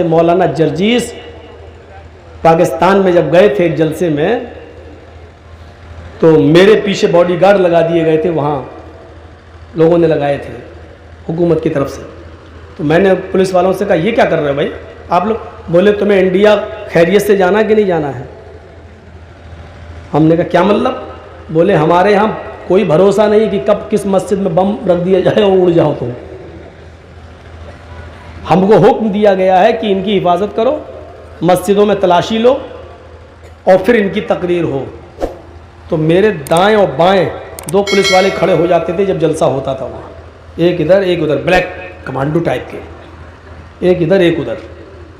मौलाना जर्जीस पाकिस्तान में जब गए थे एक जलसे में, तो मेरे पीछे बॉडीगार्ड लगा दिए गए थे, वहाँ लोगों ने लगाए थे हुकूमत की तरफ से। तो मैंने पुलिस वालों से कहा ये क्या कर रहे हो भाई आप लोग? बोले तुम्हें इंडिया खैरियत से जाना कि नहीं जाना है? हमने कहा क्या मतलब? बोले हमारे यहाँ कोई भरोसा नहीं कि कब किस मस्जिद में बम रख दिया जाए और उड़ जाओ तुम। हमको हुक्म दिया गया है कि इनकी हिफाजत करो, मस्जिदों में तलाशी लो और फिर इनकी तकरीर हो। तो मेरे दाएं और बाएं दो पुलिस वाले खड़े हो जाते थे जब जलसा होता था वहाँ, एक इधर एक उधर, ब्लैक कमांडो टाइप के, एक इधर एक उधर,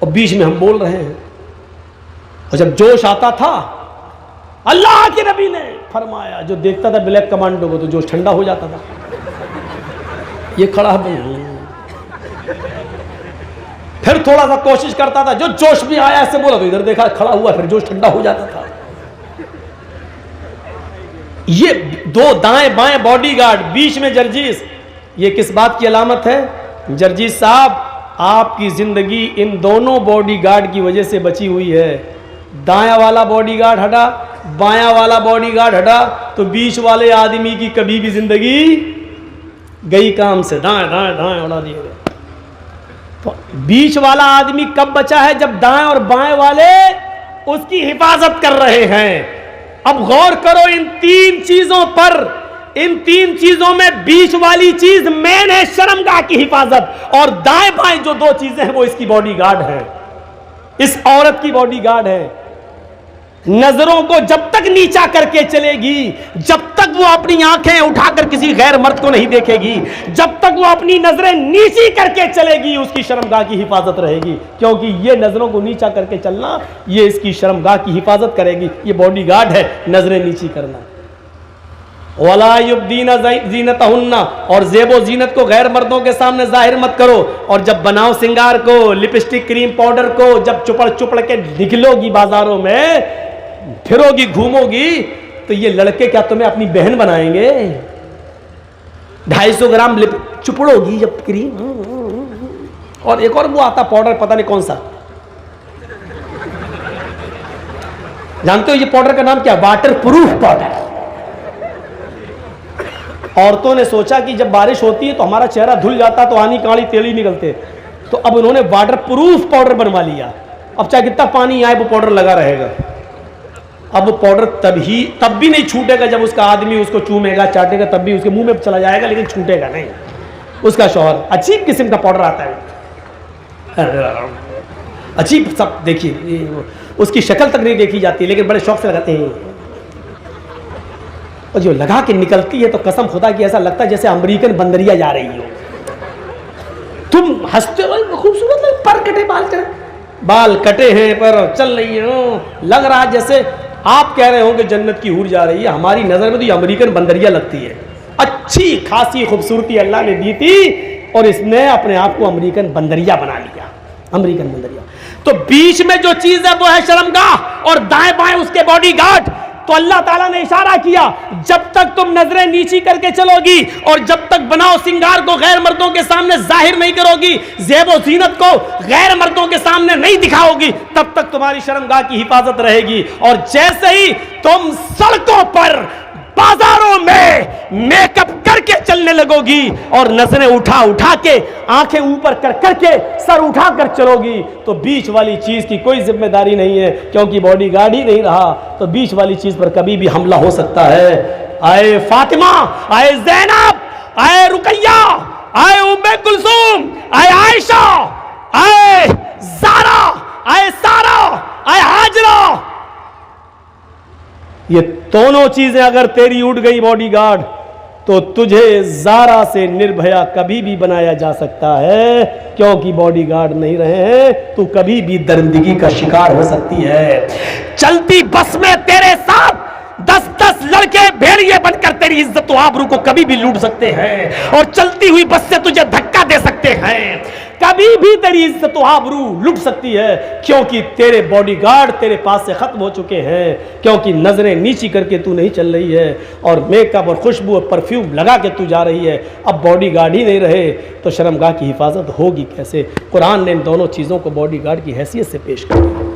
और बीच में हम बोल रहे हैं। और जब जोश आता था, अल्लाह के नबी ने फरमाया, जो देखता था ब्लैक कमांडो को तो जोश ठंडा हो जाता था। ये खड़ा है, फिर थोड़ा सा कोशिश करता था, जो जोश में आया ऐसे बोला तो इधर देखा खड़ा हुआ, फिर जोश ठंडा हो जाता था। ये दो दाएं बाएं बॉडीगार्ड, बीच में जर्जीस, ये किस बात की अलामत है? जर्जीस साहब, आपकी जिंदगी इन दोनों बॉडीगार्ड की वजह से बची हुई है। दायां वाला बॉडीगार्ड हटा, बायां वाला बॉडीगार्ड हटा, तो बीच वाले आदमी की कभी भी जिंदगी गई काम से। दाएं दाएं दाएं उड़ा दिए गए। तो बीच वाला आदमी कब बचा है? जब दाएं और बाएं वाले उसकी हिफाजत कर रहे हैं। अब गौर करो इन तीन चीजों पर, इन तीन चीजों में बीच वाली चीज मेन है शर्मगाह की हिफाजत, और दाएं बाएं जो दो चीजें हैं वो इसकी बॉडीगार्ड है, इस औरत की बॉडीगार्ड है। नजरों को जब तक नीचा करके चलेगी, जब तक वो अपनी आंखें उठाकर किसी गैर मर्द को नहीं देखेगी, जब तक वो अपनी नजरें नीची करके चलेगी, उसकी शर्मगाह की हिफाजत रहेगी। क्योंकि ये नजरों को नीचा करके चलना, ये इसकी शर्मगाह की हिफाजत करेगी। ये बॉडीगार्ड है, नजरें नीची करना। वला युब्दीना ज़ीनतहुन्ना, और ज़ेबो ज़ीनत को गैर मर्दों के सामने जाहिर मत करो। और जब बनाओ सिंगार को, लिपस्टिक क्रीम पाउडर को जब चुपड़ चुपड़ के निकलोगी बाजारों में, फिरोगी घूमोगी, तो ये लड़के क्या तुम्हें अपनी बहन बनाएंगे? 250 ग्राम लिप चुपड़ोगी जब क्रीम। और एक और वो आता पाउडर, पता नहीं कौन सा, जानते हो ये पाउडर का नाम क्या? Water proof powder. औरतों ने सोचा कि जब बारिश होती है तो हमारा चेहरा धुल जाता, तो आनी काली तेली निकलते, तो अब उन्होंने वाटर प्रूफ पाउडर बनवा लिया। अब चाहे कितना पानी आए वो पाउडर लगा रहेगा। अब वो पाउडर तब भी नहीं छूटेगा जब उसका आदमी उसको चूमेगा चाटेगा, तब भी उसके मुंह में चला जाएगा, लेकिन छूटेगा नहीं। उसका शौहर अजीब किस्म का पाउडर आता है, अजीब सब, देखिए उसकी शक्ल तक नहीं देखी जाती, लेकिन बड़े शौक से लगाते हैं। और जो लगा के निकलती है तो कसम खुदा की ऐसा लगता है जैसे अमेरिकन बंदरिया जा रही हो। तुम हंसते हो, खूबसूरत है, पर कटे बाल कटे हैं पर चल रही हो, लग रहा है जैसे आप कह रहे हो कि जन्नत की हूर जा रही है। हमारी नजर में तो ये अमेरिकन बंदरिया लगती है। अच्छी खासी खूबसूरती अल्लाह ने दी थी और इसने अपने आप को अमेरिकन बंदरिया बना लिया, अमेरिकन बंदरिया। तो बीच में जो चीज है वो है शर्मगाह, और दाएं बाएं उसके बॉडीगार्ड। तो अल्लाह ताला ने इशारा किया, जब तक तुम नजरें नीची करके चलोगी और जब तक बनाओ सिंगार को गैर मर्दों के सामने जाहिर नहीं करोगी, ज़ेबो ज़ीनत को गैर मर्दों के सामने नहीं दिखाओगी, तब तक तुम्हारी शर्मगाह की हिफाजत रहेगी। और जैसे ही तुम सड़कों पर बाजारों में मेकअप करके चलने लगोगी और नजरें उठा उठा के, आंखें ऊपर कर करके, सर उठा कर चलोगी, तो बीच वाली चीज की कोई जिम्मेदारी नहीं है, क्योंकि बॉडीगार्ड ही नहीं रहा। तो बीच वाली चीज पर कभी भी हमला हो सकता है। आए फातिमा, आए ज़ैनब, आए रुकैया, आए उम्मे कुलसूम, आए आयशा, आए ज़ारा, आए सारा, आए हाजरा, ये दोनों चीजें अगर तेरी उड़ गई बॉडीगार्ड, तो तुझे ज़ारा से निर्भया कभी भी बनाया जा सकता है। क्योंकि बॉडीगार्ड नहीं रहे हैं, तू कभी भी दरिंदगी का शिकार हो सकती है। चलती बस में तेरे साथ 10-10 लड़के भेड़िए बनकर तेरी इज्जत व आबरू को कभी भी लूट सकते हैं, और चलती हुई बस से तुझे धक्का दे सकते हैं। कभी भी तेरी इज्जत आबरू लुट सकती है, क्योंकि तेरे बॉडीगार्ड तेरे पास से खत्म हो चुके हैं, क्योंकि नजरें नीची करके तू नहीं चल रही है और मेकअप और खुशबू और परफ्यूम लगा के तू जा रही है। अब बॉडीगार्ड ही नहीं रहे तो शर्मगाह की हिफाजत होगी कैसे? कुरान ने इन दोनों चीज़ों को बॉडीगार्ड की हैसियत से पेश किया।